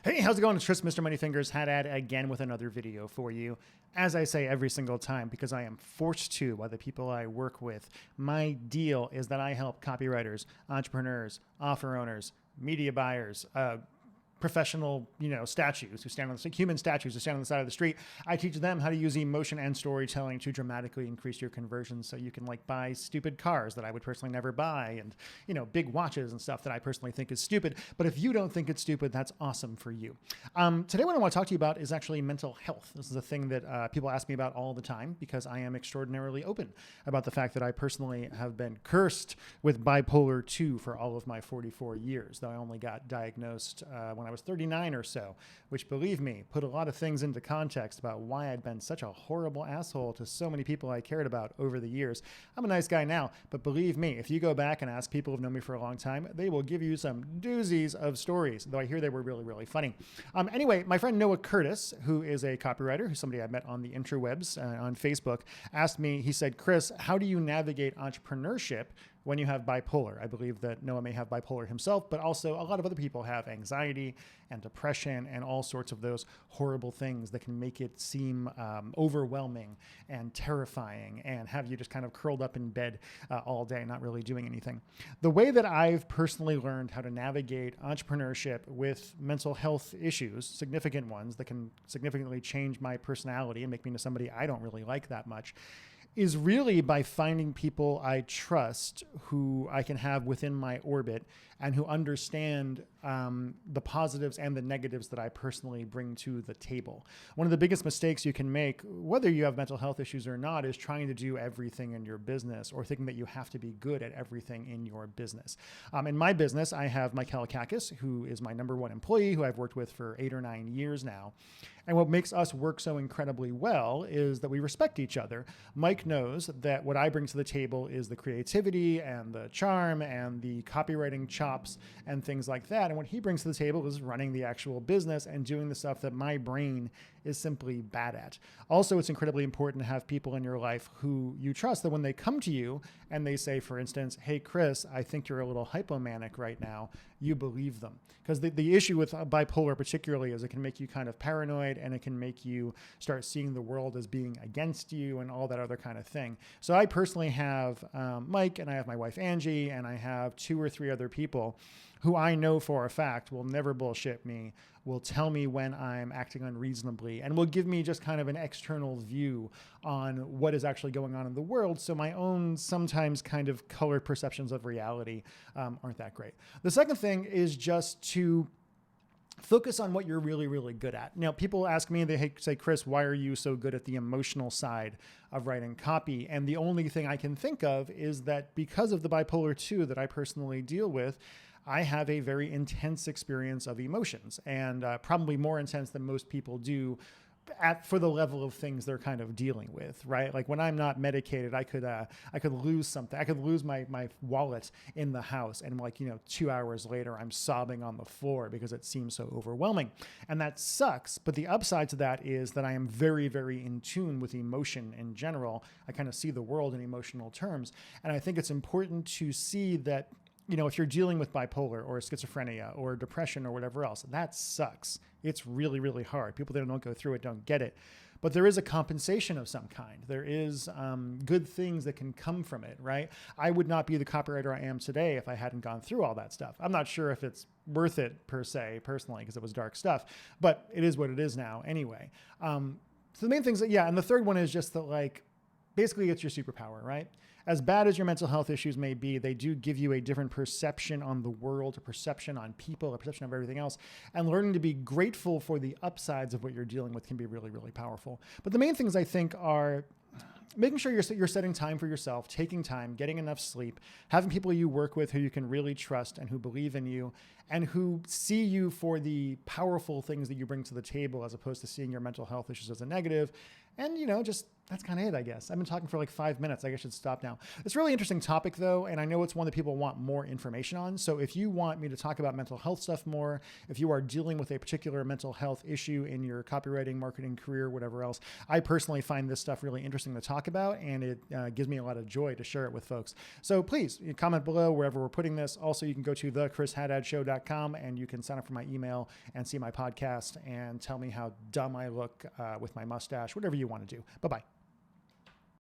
Hey, how's it going? It's Tris, Mr. Moneyfingers, hat ad again with another video for you. As I say every single time, because I am forced to by the people I work with, my deal is that I help copywriters, entrepreneurs, offer owners, media buyers, professional, statues who stand on the human statues who stand on the side of the street. I teach them how to use emotion and storytelling to dramatically increase your conversions, so you can buy stupid cars that I would personally never buy, and big watches and stuff that I personally think is stupid. But if you don't think it's stupid, that's awesome for you. Today, what I want to talk to you about is actually mental health. This is a thing that people ask me about all the time because I am extraordinarily open about the fact that I personally have been cursed with bipolar 2 for all of my 44 years, though I only got diagnosed when I was 39 or so, which, believe me, put a lot of things into context about why I'd been such a horrible asshole to so many people I cared about over the years. I'm a nice guy now, but believe me, if you go back and ask people who've known me for a long time, they will give you some doozies of stories, though I hear they were really, really funny. Anyway, my friend Noah Curtis, who is a copywriter, who's somebody I met on the interwebs on Facebook, asked me, he said, "Chris, how do you navigate entrepreneurship when you have bipolar?" I believe that Noah may have bipolar himself, but also a lot of other people have anxiety and depression and all sorts of those horrible things that can make it seem overwhelming and terrifying and have you just kind of curled up in bed all day, not really doing anything. The way that I've personally learned how to navigate entrepreneurship with mental health issues, significant ones that can significantly change my personality and make me into somebody I don't really like that much, is really by finding people I trust who I can have within my orbit and who understand the positives and the negatives that I personally bring to the table. One of the biggest mistakes you can make, whether you have mental health issues or not, is trying to do everything in your business or thinking that you have to be good at everything in your business. In my business, I have Mike Halakakis, who is my number one employee, who I've worked with for 8 or 9 years now. And what makes us work so incredibly well is that we respect each other. Mike knows that what I bring to the table is the creativity and the charm and the copywriting chops and things like that. And what he brings to the table is running the actual business and doing the stuff that my brain is simply bad at. Also, it's incredibly important to have people in your life who you trust, that when they come to you and they say, for instance, "Hey, Chris, I think you're a little hypomanic right now," you believe them. Because the issue with bipolar particularly is it can make you kind of paranoid and it can make you start seeing the world as being against you and all that other kind of thing. So I personally have Mike, and I have my wife Angie, and I have 2 or 3 other people who I know for a fact will never bullshit me, will tell me when I'm acting unreasonably, and will give me just kind of an external view on what is actually going on in the world, so my own sometimes kind of colored perceptions of reality aren't that great. The second thing is just to focus on what you're really, really good at. Now, people ask me, they say, "Chris, why are you so good at the emotional side of writing copy?" And the only thing I can think of is that because of the bipolar 2 that I personally deal with, I have a very intense experience of emotions, and probably more intense than most people do for the level of things they're kind of dealing with, right? Like when I'm not medicated, I could lose something. I could lose my wallet in the house, and 2 hours later, I'm sobbing on the floor because it seems so overwhelming. And that sucks. But the upside to that is that I am very, very in tune with emotion in general. I kind of see the world in emotional terms. And I think it's important to see that if you're dealing with bipolar or schizophrenia or depression or whatever else, that sucks. It's really, really hard. People that don't go through it don't get it. But there is a compensation of some kind. There is good things that can come from it, right? I would not be the copywriter I am today if I hadn't gone through all that stuff. I'm not sure if it's worth it per se, personally, because it was dark stuff, but it is what it is now anyway. So the main things and the third one is just that basically it's your superpower, right? As bad as your mental health issues may be, they do give you a different perception on the world, a perception on people, a perception of everything else. And learning to be grateful for the upsides of what you're dealing with can be really, really powerful. But the main things I think are making sure you're setting time for yourself, taking time, getting enough sleep, having people you work with who you can really trust and who believe in you and who see you for the powerful things that you bring to the table as opposed to seeing your mental health issues as a negative, And, just that's kind of it, I guess. I've been talking for like 5 minutes. I guess I should stop now. It's a really interesting topic, though, and I know it's one that people want more information on. So if you want me to talk about mental health stuff more, if you are dealing with a particular mental health issue in your copywriting, marketing career, whatever else, I personally find this stuff really interesting to talk about, and it gives me a lot of joy to share it with folks. So please comment below wherever we're putting this. Also, you can go to thechrishaddadshow.com and you can sign up for my email and see my podcast and tell me how dumb I look with my mustache, whatever you want to do. Bye-bye.